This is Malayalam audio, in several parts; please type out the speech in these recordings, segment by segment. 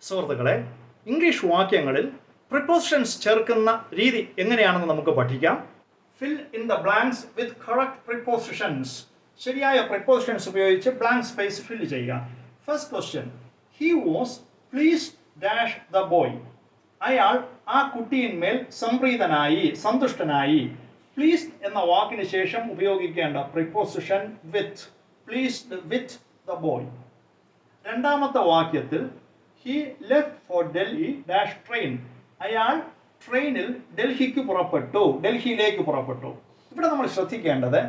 സുഹൃത്തുക്കളെ, ഇംഗ്ലീഷ് വാക്യങ്ങളിൽ പ്രിപ്പോസിഷൻസ് ചേർക്കുന്ന രീതി എങ്ങനെയാണെന്ന് നമുക്ക് പഠിക്കാം. Fill in the blanks with correct prepositions. ശരിയായ പ്രിപ്പോസിഷൻസ് ഉപയോഗിച്ച് ബ്ലാങ്ക് സ്പേസ് ഫിൽ ചെയ്യുക. First question, he was pleased dash the boy. അയാൾ ആ കുട്ടിയിന്മേൽ സംപ്രീതനായി, സന്തുഷ്ടനായി. പ്ലീസ്ഡ് എന്ന വാക്കിന് ശേഷം ഉപയോഗിക്കേണ്ട preposition with. Pleased with the boy. രണ്ടാമത്തെ വാക്യത്തിൽ he left for Delhi dash train. അയാൾ ട്രെയിനിൽ ഡൽഹിയിലേക്ക് പുറപ്പെട്ടു. ഇവിടെ നമ്മൾ ശ്രദ്ധിക്കേണ്ടത്,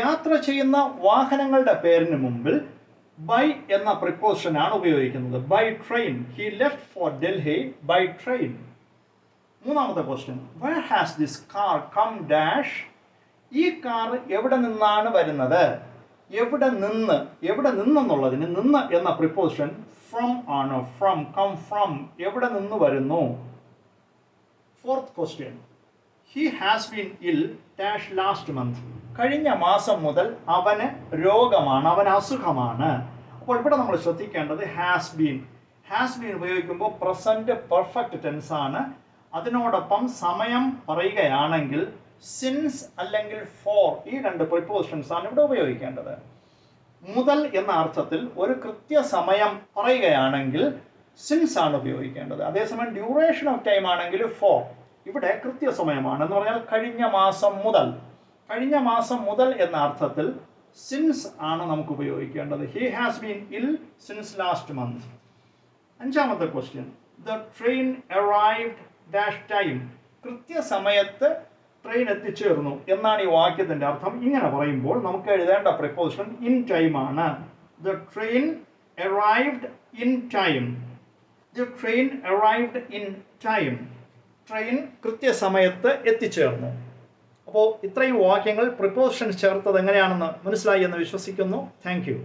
യാത്ര ചെയ്യുന്ന വാഹനങ്ങളുടെ പേരിന് മുമ്പിൽ ബൈ എന്ന പ്രിപ്പോസിഷൻ ആണ് ഉപയോഗിക്കുന്നത്. By train. He left for Delhi by train. മൂന്നാമത്തെ question, where has this car come dash. ഈ കാർ എവിടെ നിന്നാണ് വരുന്നത്? എവിടെ നിന്നെന്നുള്ളതിന് നിന്ന് എന്ന പ്രിപ്പോസിഷൻ ഫ്രം ആണ്. ഫ്രം, കം ഫ്രം, എവിടെ നിന്ന് വരുന്നു. Fourth question, he has been ill dash last month. കഴിഞ്ഞ മാസം മുതൽ അവന് രോഗമാണ്, അവന് അസുഖമാണ്. അപ്പോൾ ഇവിടെ നമ്മൾ ശ്രദ്ധിക്കേണ്ടത് ഹാസ് ബീൻ. ഹാസ് ബീൻ ഉപയോഗിക്കുമ്പോൾ പ്രസന്റ് പെർഫെക്റ്റ് ടെൻസ് ആണ്. അതിനോടൊപ്പം സമയം പറയുകയാണെങ്കിൽ സിൻസ് അല്ലെങ്കിൽ ഫോർ, ഈ രണ്ട് പ്രിപ്പോസിഷൻസ് ആണ് ഇവിടെ ഉപയോഗിക്കേണ്ടത്. മുതൽ എന്ന അർത്ഥത്തിൽ ഒരു കൃത്യസമയം പറയുകയാണെങ്കിൽ സിൻസ് ആണ് ഉപയോഗിക്കേണ്ടത്. അതേസമയം ഡ്യൂറേഷൻ ഓഫ് ടൈം ആണെങ്കിൽ ഫോർ. ഇവിടെ കൃത്യസമയമാണ് എന്ന് പറഞ്ഞാൽ കഴിഞ്ഞ മാസം മുതൽ. കഴിഞ്ഞ മാസം മുതൽ എന്ന അർത്ഥത്തിൽ സിൻസ് ആണ് നമുക്ക് ഉപയോഗിക്കേണ്ടത്. ഹി ഹാസ് ബീൻ ഇൽ സിൻസ് ലാസ്റ്റ് മന്ത്. അഞ്ചാമത്തെ question, the train arrived dash time. കൃത്യസമയത്ത് ട്രെയിൻ എത്തിച്ചേർന്നു എന്നാണ് ഈ വാക്യത്തിന്റെ അർത്ഥം. ഇങ്ങനെ പറയുമ്പോൾ നമുക്ക് എഴുതേണ്ട പ്രിപ്പോസിഷൻ ഇൻ ടൈം ആണ്. The train arrived in time. The train arrived in time. Train കൃത്യസമയത്ത് എത്തിച്ചേർന്നു. അപ്പോൾ ഇത്രയും വാക്യങ്ങൾ പ്രിപ്പോസിഷൻസ് ചേർത്തത് എങ്ങനെയാണെന്ന് മനസ്സിലായി എന്ന് വിശ്വസിക്കുന്നു. Thank you.